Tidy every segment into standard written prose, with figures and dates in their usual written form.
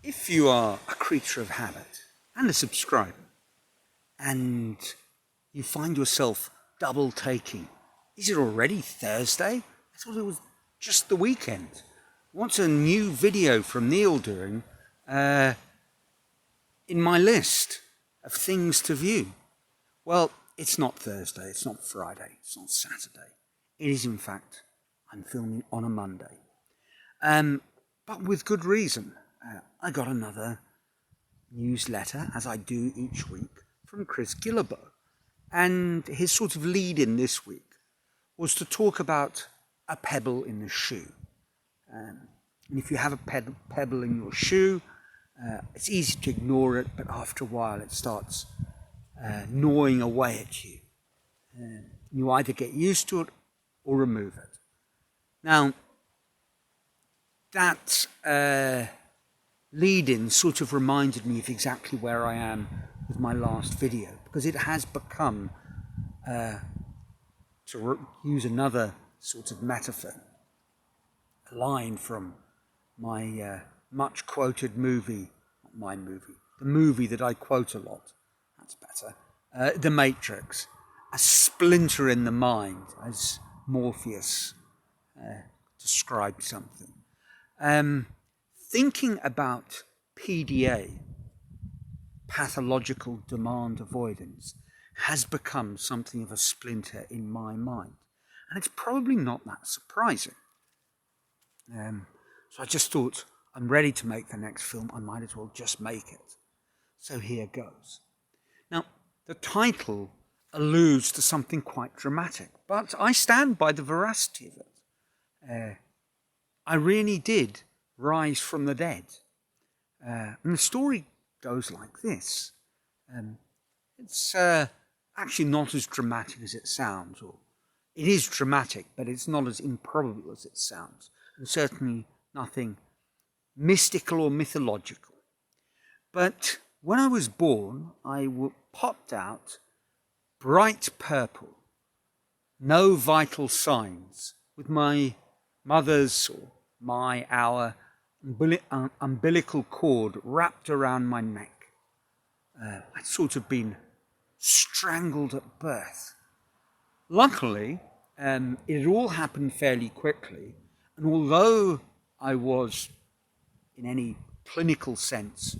If you are a creature of habit and a subscriber, and you find yourself double taking, is it already Thursday? I thought it was just the weekend. What's a new video from Neil doing in my list of things to view? Well, it's not Thursday, it's not Friday, it's not Saturday. It is, in fact, I'm filming on a Monday. But with good reason. I got another newsletter, as I do each week, from Chris Guillebeau. And his sort of lead-in this week was to talk about a pebble in the shoe. And if you have a pebble in your shoe, it's easy to ignore it, but after a while it starts gnawing away at you. You either get used to it or remove it. Now, that lead-in sort of reminded me of exactly where I am with my last video, because it has become, to use another sort of metaphor, a line from my much quoted movie, not my movie, the movie that I quote a lot, that's better, The Matrix, a splinter in the mind, as Morpheus described something. Thinking about PDA, pathological demand avoidance, has become something of a splinter in my mind. And it's probably not that surprising. So I just thought, I'm ready to make the next film, I might as well just make it. So here goes. Now, the title alludes to something quite dramatic, but I stand by the veracity of it. I really did rise from the dead. And the story goes like this. It's actually not as dramatic as it sounds, or it is dramatic, but it's not as improbable as it sounds. And certainly nothing mystical or mythological. But when I was born, I popped out bright purple, no vital signs, with my mother's or our umbilical cord wrapped around my neck. I'd sort of been strangled at birth. Luckily, it had all happened fairly quickly, and although I was, in any clinical sense,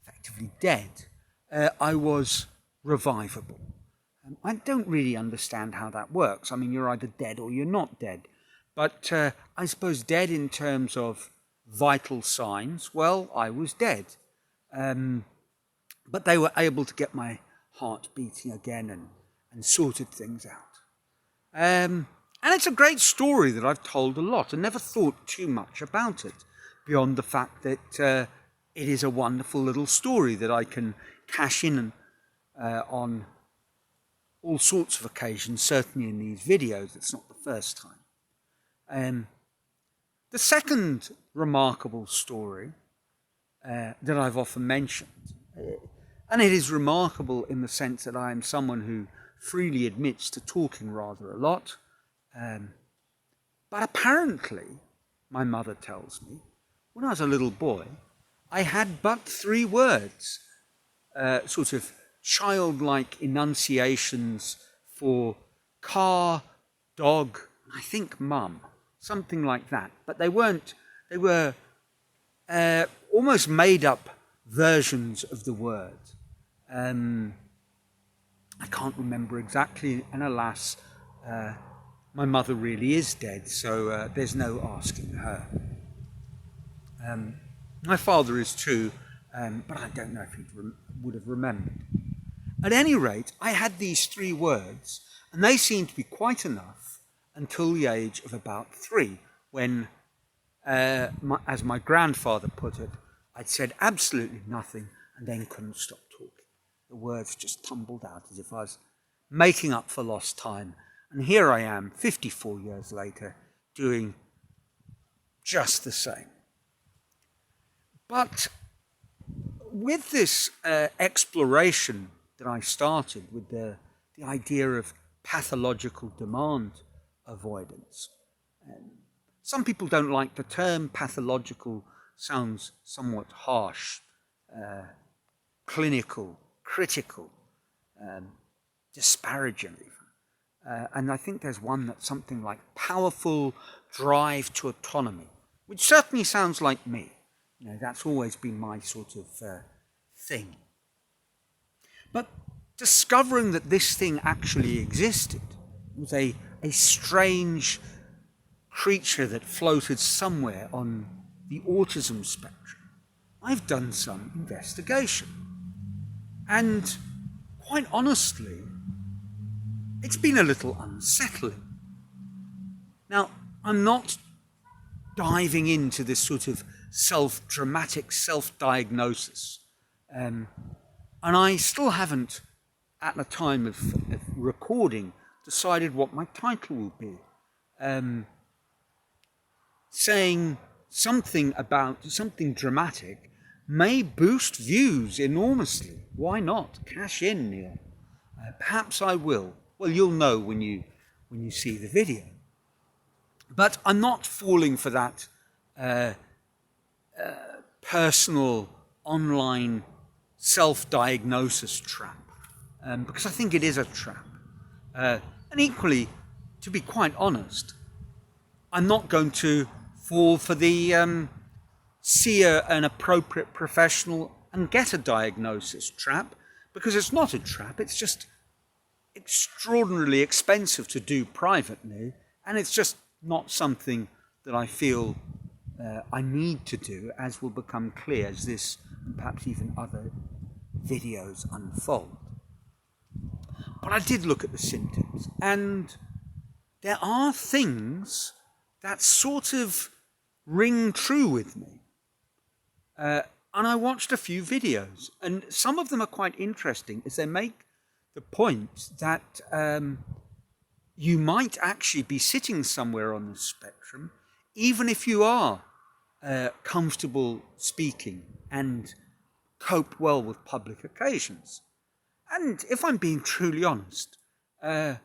effectively dead, I was revivable. I don't really understand how that works. I mean, you're either dead or you're not dead. But I suppose dead in terms of vital signs, well, I was dead. But they were able to get my heart beating again and sorted things out. And it's a great story that I've told a lot and never thought too much about it, beyond the fact that it is a wonderful little story that I can cash in on all sorts of occasions, certainly in these videos. It's not the first time. The second remarkable story that I've often mentioned, and it is remarkable in the sense that I am someone who freely admits to talking rather a lot, but apparently, my mother tells me, when I was a little boy, I had but 3 words, sort of childlike enunciations for car, dog, I think mum. Something like that. But they weren't, they were almost made up versions of the word. I can't remember exactly, and alas, my mother really is dead, so there's no asking her. My father is too, but I don't know if he would have remembered. At any rate, I had these 3 words, and they seemed to be quite enough until the age of about 3, when, as my grandfather put it, I'd said absolutely nothing and then couldn't stop talking. The words just tumbled out as if I was making up for lost time. And here I am, 54 years later, doing just the same. But with this exploration that I started with the idea of pathological demand avoidance, some people don't like the term pathological sounds somewhat harsh, clinical, critical, disparaging even. And I think there's one that's something like powerful drive to autonomy, which certainly sounds like me. That's always been my sort of thing. But discovering that this thing actually existed was a strange creature that floated somewhere on the autism spectrum. I've done some investigation. And quite honestly, it's been a little unsettling. Now, I'm not diving into this sort of dramatic self-diagnosis. And I still haven't, at the time of recording, decided what my title will be. Saying something about something dramatic may boost views enormously. Why not? Cash in, Neil. Perhaps I will. Well, you'll know when you see the video. But I'm not falling for that personal online self-diagnosis trap, because I think it is a trap. And equally, to be quite honest, I'm not going to fall for the see an appropriate professional and get a diagnosis trap, because it's not a trap, it's just extraordinarily expensive to do privately, and it's just not something that I feel I need to do, as will become clear as this and perhaps even other videos unfold. But I did look at the symptoms, and there are things that sort of ring true with me. And I watched a few videos, and some of them are quite interesting, as they make the point that you might actually be sitting somewhere on the spectrum, even if you are comfortable speaking and cope well with public occasions. And if I'm being truly honest, I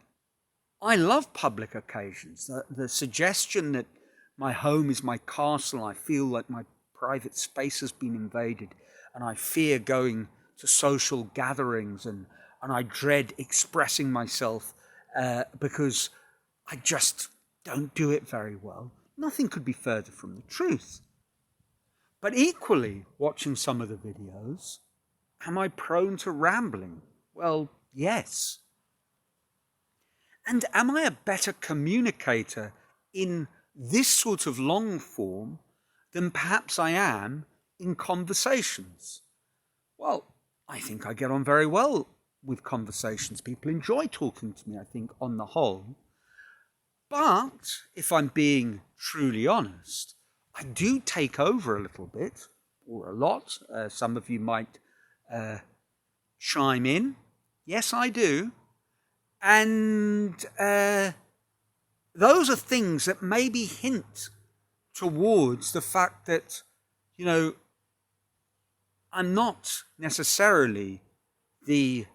love public occasions. The suggestion that my home is my castle, I feel like my private space has been invaded, and I fear going to social gatherings, and I dread expressing myself because I just don't do it very well. Nothing could be further from the truth. But equally, watching some of the videos, am I prone to rambling? Well, yes. And am I a better communicator in this sort of long form than perhaps I am in conversations? Well, I think I get on very well with conversations. People enjoy talking to me, I think, on the whole. But if I'm being truly honest, I do take over a little bit, or a lot. Some of you might chime in. Yes, I do. And those are things that maybe hint towards the fact that, I'm not necessarily the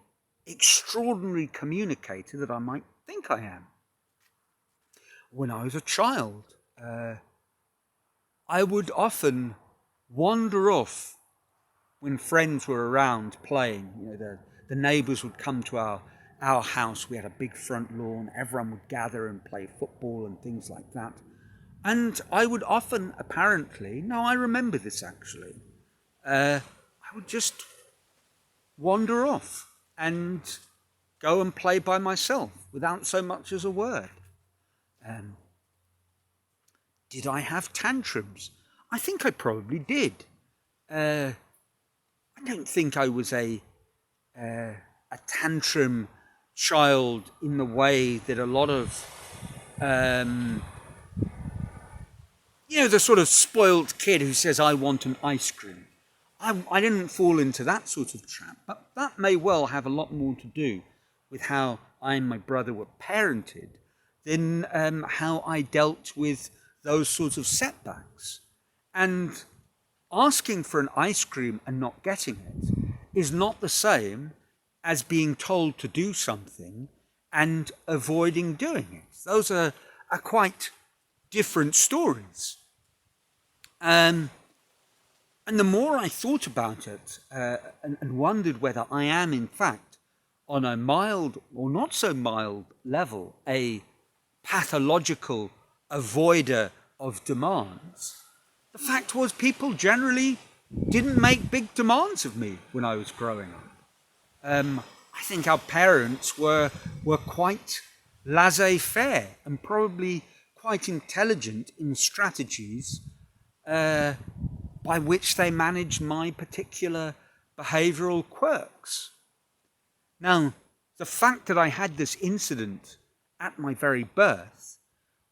extraordinary communicator that I might think I am. When I was a child, I would often wander off when friends were around playing. The neighbours would come to our house. We had a big front lawn. Everyone would gather and play football and things like that. And I would often, I remember this actually, I would just wander off and go and play by myself without so much as a word. Did I have tantrums? I think I probably did. I don't think I was a tantrum child in the way that a lot of, the sort of spoilt kid who says, I want an ice cream. I didn't fall into that sort of trap, but that may well have a lot more to do with how I and my brother were parented than how I dealt with those sorts of setbacks. And asking for an ice cream and not getting it is not the same as being told to do something and avoiding doing it. Those are quite different stories. And the more I thought about it and wondered whether I am, in fact, on a mild or not so mild level, a pathological avoider of demands, the fact was people generally didn't make big demands of me when I was growing up. I think our parents were quite laissez-faire and probably quite intelligent in strategies by which they managed my particular behavioural quirks. Now, the fact that I had this incident at my very birth,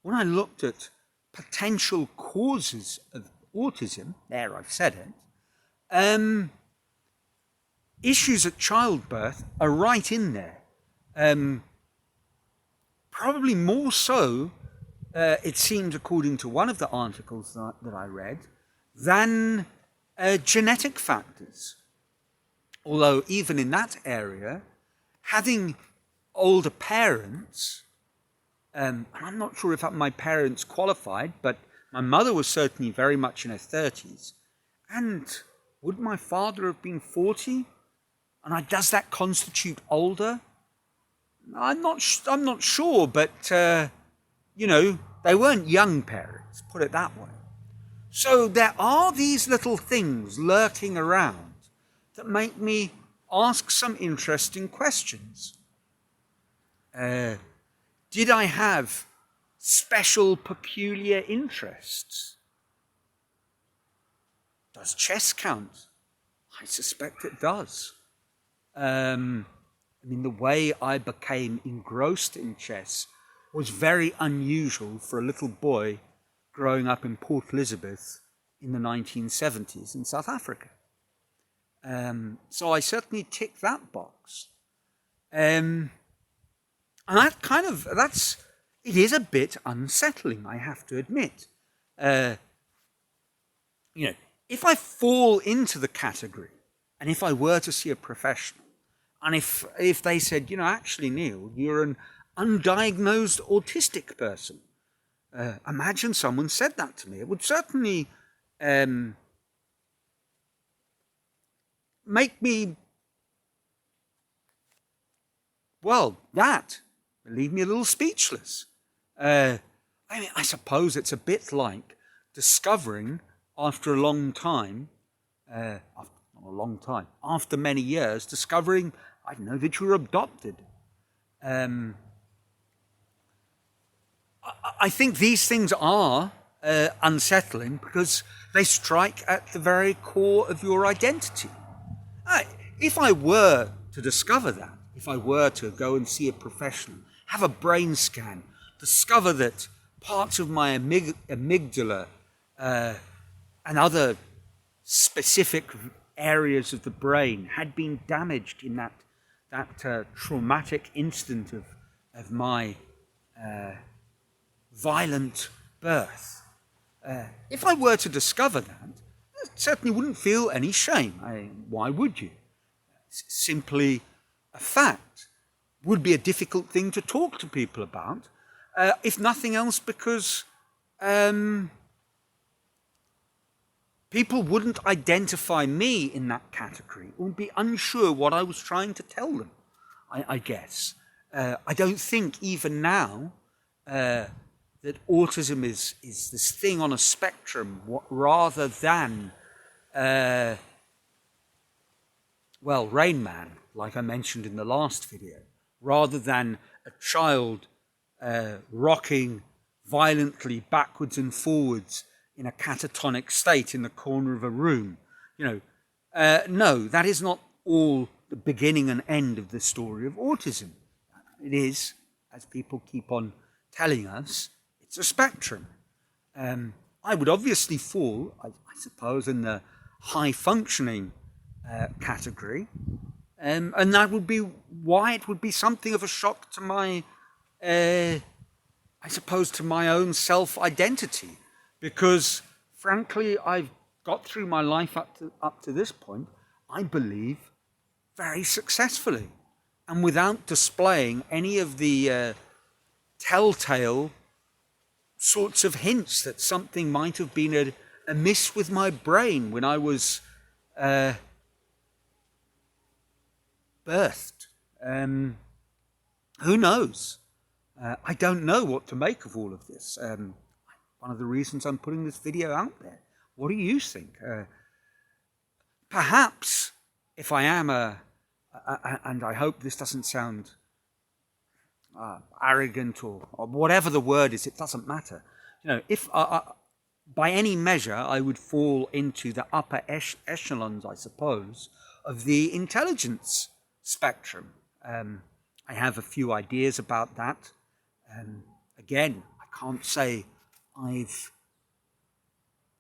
when I looked at potential causes of autism, there I've said it, issues at childbirth are right in there. Probably more so, it seems, according to one of the articles that I read, than genetic factors. Although even in that area, having older parents, and I'm not sure if my parents qualified, but my mother was certainly very much in her 30s. And would my father have been 40? And does that constitute older? I'm not sure, but, they weren't young parents, put it that way. So there are these little things lurking around that make me ask some interesting questions. Did I have special, peculiar interests? Does chess count? I suspect it does. The way I became engrossed in chess was very unusual for a little boy growing up in Port Elizabeth in the 1970s in South Africa. So I certainly ticked that box. And it is a bit unsettling, I have to admit. If I fall into the category, and if I were to see a professional, and if they said, actually, Neil, you're an undiagnosed autistic person. Imagine someone said that to me. It would certainly make me, leave me a little speechless. I suppose it's a bit like discovering after a long time, after many years, discovering, that you were adopted. I think these things are unsettling because they strike at the very core of your identity. If I were to discover that, if I were to go and see a professional, have a brain scan, discover that parts of my amygdala and other specific areas of the brain had been damaged in that traumatic instant of my violent birth. If I were to discover that, I certainly wouldn't feel any shame. Why would you? It's simply a fact. Would be a difficult thing to talk to people about, if nothing else because people wouldn't identify me in that category or would be unsure what I was trying to tell them, I guess. I don't think even now that autism is this thing on a spectrum rather than, Rain Man, like I mentioned in the last video, rather than a child rocking violently backwards and forwards in a catatonic state in the corner of a room. No, that is not all the beginning and end of the story of autism. It is, as people keep on telling us, it's a spectrum. I would obviously fall, I suppose, in the high-functioning category, and that would be why it would be something of a shock to my, to my own self-identity. Because, frankly, I've got through my life up to this point, I believe, very successfully, and without displaying any of the telltale sorts of hints that something might have been amiss with my brain when I was birthed. Who knows? I don't know what to make of all of this. One of the reasons I'm putting this video out there. What do you think? Perhaps if I am and I hope this doesn't sound arrogant or whatever the word is, it doesn't matter. If by any measure I would fall into the upper echelons, I suppose, of the intelligence spectrum. I have a few ideas about that. Again, I can't say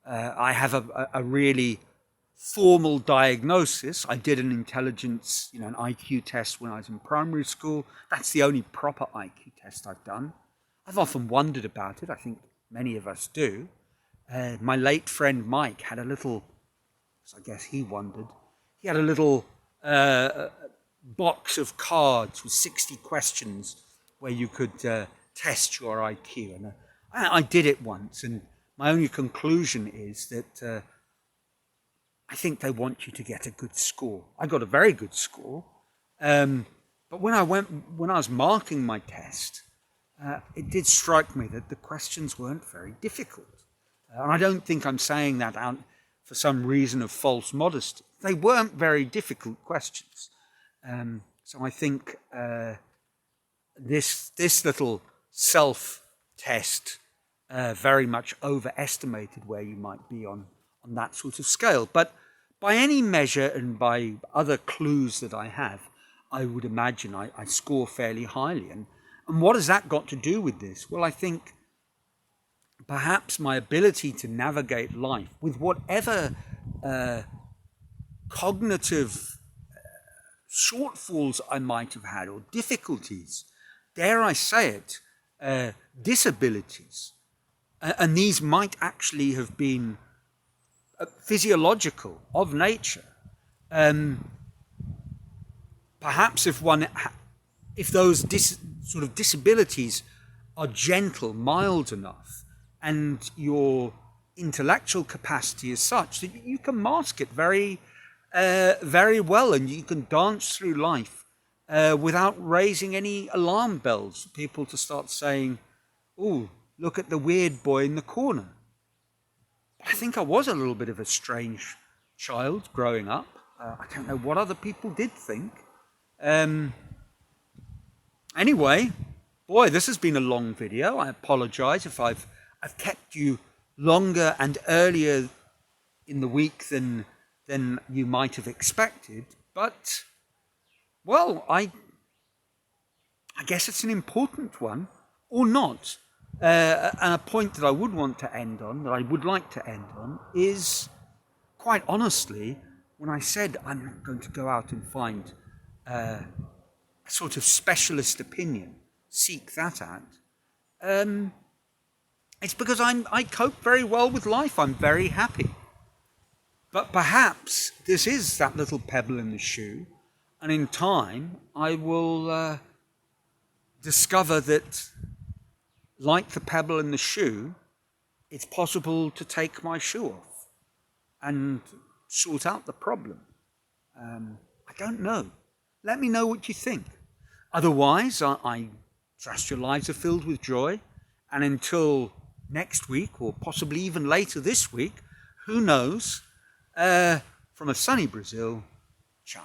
I have a really formal diagnosis. I did an intelligence, an IQ test when I was in primary school. That's the only proper IQ test I've done. I've often wondered about it. I think many of us do. My late friend Mike had a little, I guess he wondered, he had a little box of cards with 60 questions where you could test your IQ. And I did it once, and my only conclusion is that I think they want you to get a good score. I got a very good score, but when I was marking my test, it did strike me that the questions weren't very difficult. And I don't think I'm saying that out for some reason of false modesty. They weren't very difficult questions. So I think this little self-test very much overestimated where you might be on that sort of scale. But by any measure and by other clues that I have, I would imagine I score fairly highly. And what has that got to do with this? Well, I think perhaps my ability to navigate life with whatever cognitive shortfalls I might have had, or difficulties, dare I say it, disabilities, and these might actually have been physiological, of nature. Perhaps if those sort of disabilities are gentle, mild enough, and your intellectual capacity is such that you can mask it very well, and you can dance through life without raising any alarm bells for people to start saying, "Oh, look at the weird boy in the corner." I think I was a little bit of a strange child growing up. I don't know what other people did think. Anyway, boy, this has been a long video. I apologize if I've kept you longer and earlier in the week than you might have expected. But, well, I guess it's an important one, or not. And a point that I would want to end on, that I would like to end on, is, quite honestly, when I said I'm not going to go out and find a sort of specialist opinion, seek that out, it's because I cope very well with life. I'm very happy. But perhaps this is that little pebble in the shoe, and in time I will discover that, like the pebble in the shoe, it's possible to take my shoe off and sort out the problem. I don't know. Let me know what you think. Otherwise, I trust your lives are filled with joy. And until next week, or possibly even later this week, who knows, from a sunny Brazil, ciao.